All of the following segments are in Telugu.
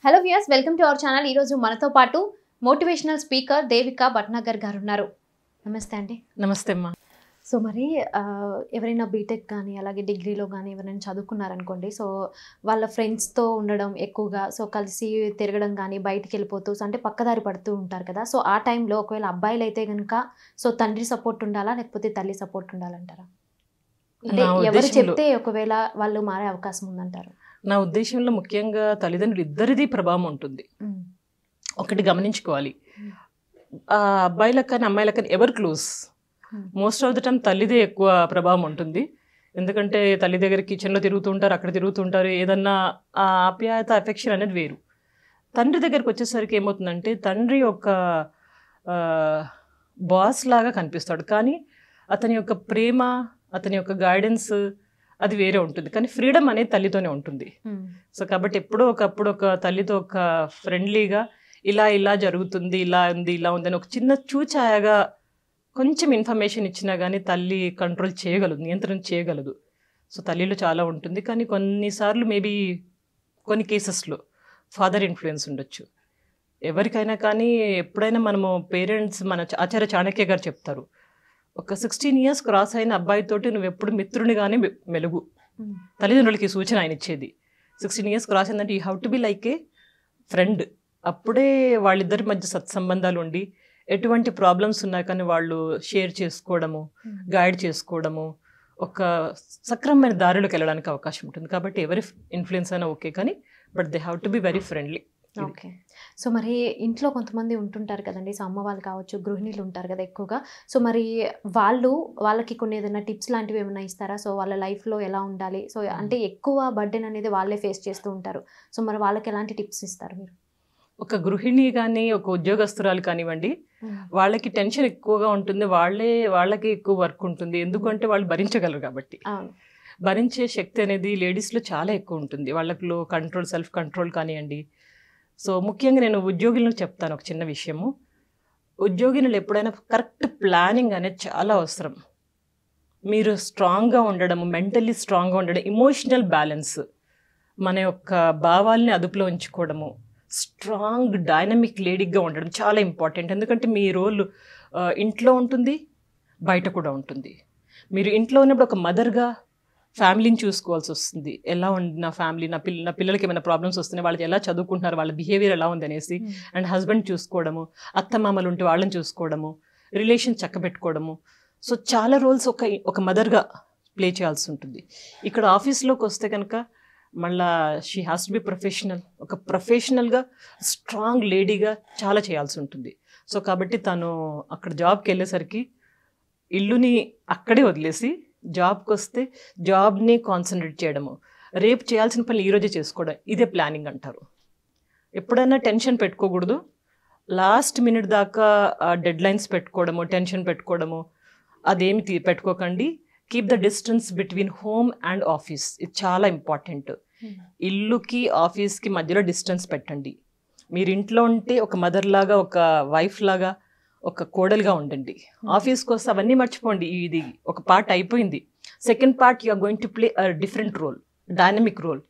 Hello viewers, welcome to our channel. ఈరోజు మనతో పాటు మోటివేషనల్ స్పీకర్ దేవిక భట్నాగర్ గారు ఉన్నారు. నమస్తే అండి. నమస్తే అమ్మా. సో మరి ఎవరైనా బీటెక్ కానీ అలాగే డిగ్రీలో కానీ ఎవరైనా చదువుకున్నారనుకోండి, సో వాళ్ళ ఫ్రెండ్స్తో ఉండడం ఎక్కువగా, సో కలిసి తిరగడం కానీ బయటికి వెళ్ళిపోతూ అంటే పక్కదారి పడుతూ ఉంటారు కదా. సో ఆ టైంలో ఒకవేళ అబ్బాయిలు అయితే కనుక సో తండ్రి సపోర్ట్ ఉండాలా లేకపోతే తల్లి సపోర్ట్ ఉండాలంటారా? అంటే ఎవరు చెప్తే ఒకవేళ వాళ్ళు మారే అవకాశం ఉందంటారు? నా ఉద్దేశంలో ముఖ్యంగా తల్లిదండ్రులు ఇద్దరిది ప్రభావం ఉంటుంది. ఒకటి గమనించుకోవాలి, అబ్బాయిలకు కానీ అమ్మాయిలకు కానీ ఎవరు close, most of the time తల్లిదే ఎక్కువ ప్రభావం ఉంటుంది. ఎందుకంటే తల్లి దగ్గర కిచెన్లో తిరుగుతుంటారు, అక్కడ తిరుగుతుంటారు, ఏదన్నా ఆ ఆప్యాయత అఫెక్షన్ అనేది వేరు. తండ్రి దగ్గరికి వచ్చేసరికి ఏమవుతుందంటే తండ్రి ఒక బాస్ లాగా కనిపిస్తాడు, కానీ అతని యొక్క ప్రేమ, అతని యొక్క గైడెన్స్ అది వేరే ఉంటుంది. కానీ ఫ్రీడమ్ అనేది తల్లితోనే ఉంటుంది. సో కాబట్టి ఎప్పుడో ఒకప్పుడు ఒక తల్లితో ఒక ఫ్రెండ్లీగా ఇలా ఇలా జరుగుతుంది, ఇలా ఉంది, ఇలా ఉంది అని ఒక చిన్న చూచాయగా కొంచెం ఇన్ఫర్మేషన్ ఇచ్చినా కానీ తల్లి కంట్రోల్ చేయగలదు, నియంత్రణ చేయగలదు. సో తల్లిలో చాలా ఉంటుంది. కానీ కొన్నిసార్లు మేబీ కొన్ని కేసెస్లో ఫాదర్ ఇన్ఫ్లుయెన్స్ ఉండొచ్చు. ఎవరికైనా కానీ ఎప్పుడైనా మనము పేరెంట్స్, మన ఆచార్య చాణక్య గారు చెప్తారు, ఒక 16 years క్రాస్ అయిన అబ్బాయితోటి నువ్వు ఎప్పుడు మిత్రునిగానే మెలుగు. తల్లిదండ్రులకి సూచన ఆయన ఇచ్చేది. 16 years క్రాస్ అయిందంటే you have to be like A friend. అప్పుడే వాళ్ళిద్దరి మధ్య సత్సంబంధాలు ఉండి ఎటువంటి ప్రాబ్లమ్స్ ఉన్నా కానీ వాళ్ళు షేర్ చేసుకోవడము, గైడ్ చేసుకోవడము, ఒక సక్రమమైన దారిలోకి వెళ్ళడానికి అవకాశం ఉంటుంది. కాబట్టి ఎవరి ఇన్ఫ్లుయెన్స్ అయినా ఓకే, కానీ but they have to be very friendly. Okay. So మరి ఇంట్లో కొంతమంది ఉంటుంటారు కదండి, సో అమ్మ వాళ్ళు కావచ్చు, గృహిణీలు ఉంటారు కదా ఎక్కువగా. సో మరి వాళ్ళకి కొన్ని ఏదైనా టిప్స్ లాంటివి ఏమైనా ఇస్తారా? సో వాళ్ళ లైఫ్లో ఎలా ఉండాలి, సో అంటే ఎక్కువ బర్డెన్ అనేది వాళ్ళే ఫేస్ చేస్తూ ఉంటారు. సో మరి వాళ్ళకి ఎలాంటి టిప్స్ ఇస్తారు మీరు? ఒక గృహిణి కానీ ఒక ఉద్యోగస్తురాలు కానివ్వండి, వాళ్ళకి టెన్షన్ ఎక్కువగా ఉంటుంది, వాళ్ళకి ఎక్కువ వర్క్ ఉంటుంది. ఎందుకంటే వాళ్ళు భరించగలరు కాబట్టి. భరించే శక్తి అనేది లేడీస్లో చాలా ఎక్కువ ఉంటుంది. వాళ్ళలో కంట్రోల్, సెల్ఫ్ కంట్రోల్ కానివ్వండి. సో ముఖ్యంగా నేను ఉద్యోగులకు చెప్తాను ఒక చిన్న విషయము. ఉద్యోగినులు ఎప్పుడైనా కరెక్ట్ ప్లానింగ్ అనేది చాలా అవసరం. మీరు స్ట్రాంగ్గా ఉండడం, మెంటల్లీ స్ట్రాంగ్గా ఉండడం, ఇమోషనల్ బ్యాలెన్స్, మన యొక్క భావాల్ని అదుపులో ఉంచుకోవడము, స్ట్రాంగ్ డైనమిక్ లేడీగా ఉండడం చాలా ఇంపార్టెంట్. ఎందుకంటే మీ రోల్ ఇంట్లో ఉంటుంది, బయట కూడా ఉంటుంది. మీరు ఇంట్లో ఉన్నప్పుడు ఒక మదర్గా ఫ్యామిలీని చూసుకోవాల్సి వస్తుంది. ఎలా ఉంది నా ఫ్యామిలీ, నా పిల్లలకి ఏమైనా ప్రాబ్లమ్స్ వస్తున్నాయి, వాళ్ళకి ఎలా చదువుకుంటున్నారు, వాళ్ళ బిహేవియర్ ఎలా ఉంది అనేసి. అండ్ హస్బెండ్ చూసుకోవడము, అత్తమామలు ఉంటే వాళ్ళని చూసుకోవడము, రిలేషన్ చక్కబెట్టుకోవడము. సో చాలా రోల్స్ ఒక మదర్గా ప్లే చేయాల్సి ఉంటుంది. ఇక్కడ ఆఫీస్లోకి వస్తే కనుక మళ్ళా she has to be professional. ఒక ప్రొఫెషనల్గా స్ట్రాంగ్ లేడీగా చాలా చేయాల్సి ఉంటుంది. సో కాబట్టి తను అక్కడ జాబ్కి వెళ్ళేసరికి ఇల్లుని అక్కడే వదిలేసి జాబ్కి వస్తే జాబ్ని కాన్సన్ట్రేట్ చేయడము, రేపు చేయాల్సిన పని ఈరోజే చేసుకోవడం, ఇదే ప్లానింగ్ అంటారు. ఎప్పుడైనా టెన్షన్ పెట్టుకోకూడదు. లాస్ట్ మినిట్ దాకా డెడ్ లైన్స్ పెట్టుకోవడము, టెన్షన్ పెట్టుకోవడము అదేమి పెట్టుకోకండి. Keep the distance between home and office, ఇది చాలా ఇంపార్టెంట్. ఇల్లుకి ఆఫీస్కి మధ్యలో డిస్టెన్స్ పెట్టండి. మీరు ఇంట్లో ఉంటే ఒక మదర్ లాగా, ఒక వైఫ్ లాగా, ఒక కోడలుగా ఉండండి. ఆఫీస్కి వస్తే అవన్నీ మర్చిపోండి. ఇది ఒక పార్ట్ అయిపోయింది. Second part you are going to play a different role, dynamic role.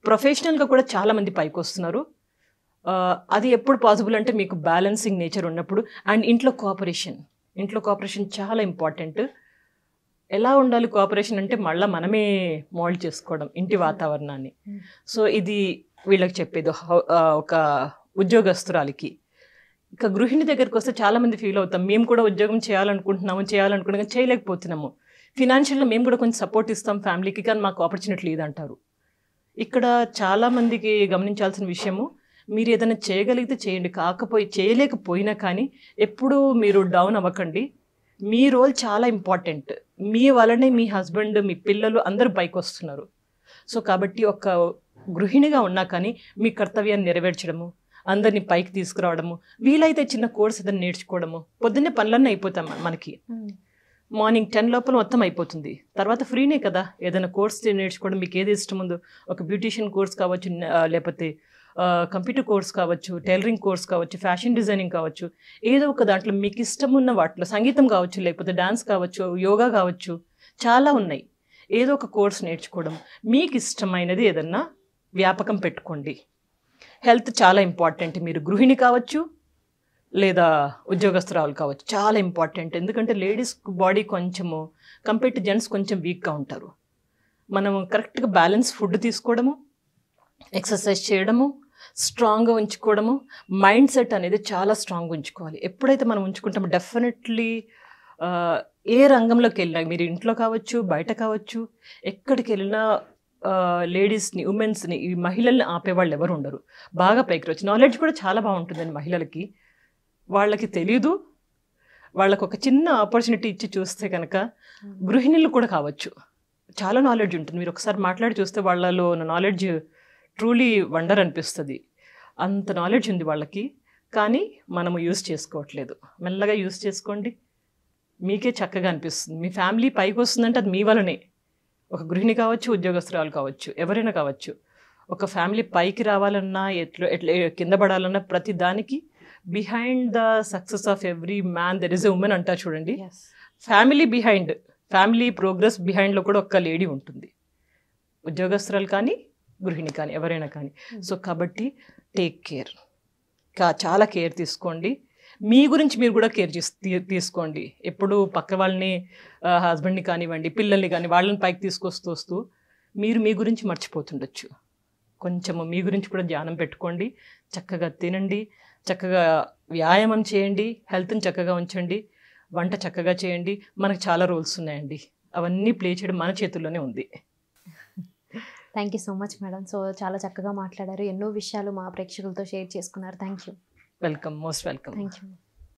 ప్రొఫెషనల్గా కూడా చాలామంది పైకి వస్తున్నారు. అది ఎప్పుడు పాసిబుల్ అంటే మీకు బ్యాలెన్సింగ్ నేచర్ ఉన్నప్పుడు. అండ్ ఇంట్లో కోఆపరేషన్ చాలా ఇంపార్టెంట్. ఎలా ఉండాలి కోఆపరేషన్ అంటే మళ్ళీ మనమే మోల్డ్ చేసుకోవడం ఇంటి వాతావరణాన్ని. సో ఇది వీళ్ళకి చెప్పేది ఒక ఉద్యోగస్తురాలికి. ఇక గృహిణి దగ్గరికి వస్తే చాలామంది ఫీల్ అవుతాం, మేము కూడా ఉద్యోగం చేయాలనుకుంటున్నాము కానీ చేయలేకపోతున్నాము. ఫినాన్షియల్గా మేము కూడా కొంచెం సపోర్ట్ ఇస్తాం ఫ్యామిలీకి, కానీ మాకు ఆపర్చునిటీ లేదంటారు. ఇక్కడ చాలామందికి గమనించాల్సిన విషయము, మీరు ఏదైనా చేయగలిగితే చేయండి, చేయలేకపోయినా కానీ ఎప్పుడూ మీరు డౌన్ అవ్వకండి. మీ రోల్ చాలా ఇంపార్టెంట్. మీ వలనే మీ హస్బెండ్, మీ పిల్లలు అందరూ పైకి వస్తున్నారు. సో కాబట్టి ఒక గృహిణిగా ఉన్నా కానీ మీ కర్తవ్యాన్ని నెరవేర్చడము, అందరినీ పైకి తీసుకురావడము, వీలైతే చిన్న కోర్స్ ఏదైనా నేర్చుకోవడము. పొద్దున్నే పనులన్నీ అయిపోతాం మనకి. మార్నింగ్ 10 లోపల మొత్తం అయిపోతుంది. తర్వాత ఫ్రీనే కదా, ఏదైనా కోర్స్ నేర్చుకోవడం, మీకు ఏది ఇష్టం ఉందో, ఒక బ్యూటీషియన్ కోర్స్ కావచ్చు, లేకపోతే కంప్యూటర్ కోర్స్ కావచ్చు, టైలరింగ్ కోర్స్ కావచ్చు, ఫ్యాషన్ డిజైనింగ్ కావచ్చు, ఏదో ఒక దాంట్లో మీకు ఇష్టం ఉన్న వాటిలో, సంగీతం కావచ్చు, లేకపోతే డాన్స్ కావచ్చు, యోగా కావచ్చు, చాలా ఉన్నాయి. ఏదో ఒక కోర్స్ నేర్చుకోవడం, మీకు ఇష్టమైనది ఏదన్నా వ్యాపకం పెట్టుకోండి. హెల్త్ చాలా ఇంపార్టెంట్. మీరు గృహిణి కావచ్చు లేదా ఉద్యోగస్తురాలు కావచ్చు, చాలా ఇంపార్టెంట్. ఎందుకంటే లేడీస్ బాడీ కొంచెము కంపేర్ టు జెంట్స్ కొంచెం వీక్గా ఉంటారు. మనం కరెక్ట్గా బ్యాలెన్స్ ఫుడ్ తీసుకోవడము, ఎక్సర్సైజ్ చేయడము, స్ట్రాంగ్గా ఉంచుకోవడము, మైండ్ సెట్ అనేది చాలా స్ట్రాంగ్గా ఉంచుకోవాలి. ఎప్పుడైతే మనం ఉంచుకుంటామో డెఫినెట్లీ ఏ రంగంలోకి వెళ్ళినా, మీరు ఇంట్లో కావచ్చు, బయట కావచ్చు, ఎక్కడికి వెళ్ళినా లేడీస్ని, ఉమెన్స్ని, ఈ మహిళల్ని ఆపేవాళ్ళు ఎవరు ఉండరు. బాగా పైకి వచ్చి నాలెడ్జ్ కూడా చాలా బాగుంటుందండి మహిళలకి. వాళ్ళకి తెలీదు, వాళ్ళకు ఒక చిన్న ఆపర్చునిటీ ఇచ్చి చూస్తే కనుక గృహిణులు కూడా కావచ్చు, చాలా నాలెడ్జ్ ఉంటుంది. మీరు ఒకసారి మాట్లాడి చూస్తే వాళ్ళలో నాలెడ్జ్ ట్రూలీ వండర్ అనిపిస్తుంది. అంత నాలెడ్జ్ ఉంది వాళ్ళకి, కానీ మనము యూస్ చేసుకోవట్లేదు. మెల్లగా యూస్ చేసుకోండి, మీకే చక్కగా అనిపిస్తుంది. మీ ఫ్యామిలీ పైకి వస్తుందంటే అది మీ వలనే. ఒక గృహిణి కావచ్చు, ఉద్యోగస్తురాలు కావచ్చు, ఎవరైనా కావచ్చు. ఒక ఫ్యామిలీ పైకి రావాలన్నా, ఎట్లా కింద పడాలన్నా, ప్రతి దానికి behind the success of every man there is a women అంటారు చూడండి. ఫ్యామిలీ బిహైండ్, ఫ్యామిలీ ప్రోగ్రెస్ బిహైండ్లో కూడా ఒక లేడీ ఉంటుంది. ఉద్యోగస్తురాలు కానీ, గృహిణి కానీ, ఎవరైనా కానీ. సో కాబట్టి టేక్ కేర్, చాలా కేర్ తీసుకోండి. మీ గురించి మీరు కూడా కేర్ తీసుకోండి. ఎప్పుడు పక్క వాళ్ళని, హస్బెండ్ని కానివ్వండి, పిల్లల్ని కానీ, వాళ్ళని పైకి తీసుకొస్తూ మీరు మీ గురించి మర్చిపోతుండొచ్చు. కొంచెము మీ గురించి కూడా ధ్యానం పెట్టుకోండి. చక్కగా తినండి, చక్కగా వ్యాయామం చేయండి, హెల్త్ని చక్కగా ఉంచండి, వంట చక్కగా చేయండి. మనకు చాలా రోల్స్ ఉన్నాయండి, అవన్నీ ప్లే చేయడం మన చేతుల్లోనే ఉంది. Thank you so much madam. So చాలా చక్కగా మాట్లాడారు, ఎన్నో విషయాలు మా ప్రేక్షకులతో షేర్ చేసుకున్నారు. Thank you. Welcome, most welcome. Thank you.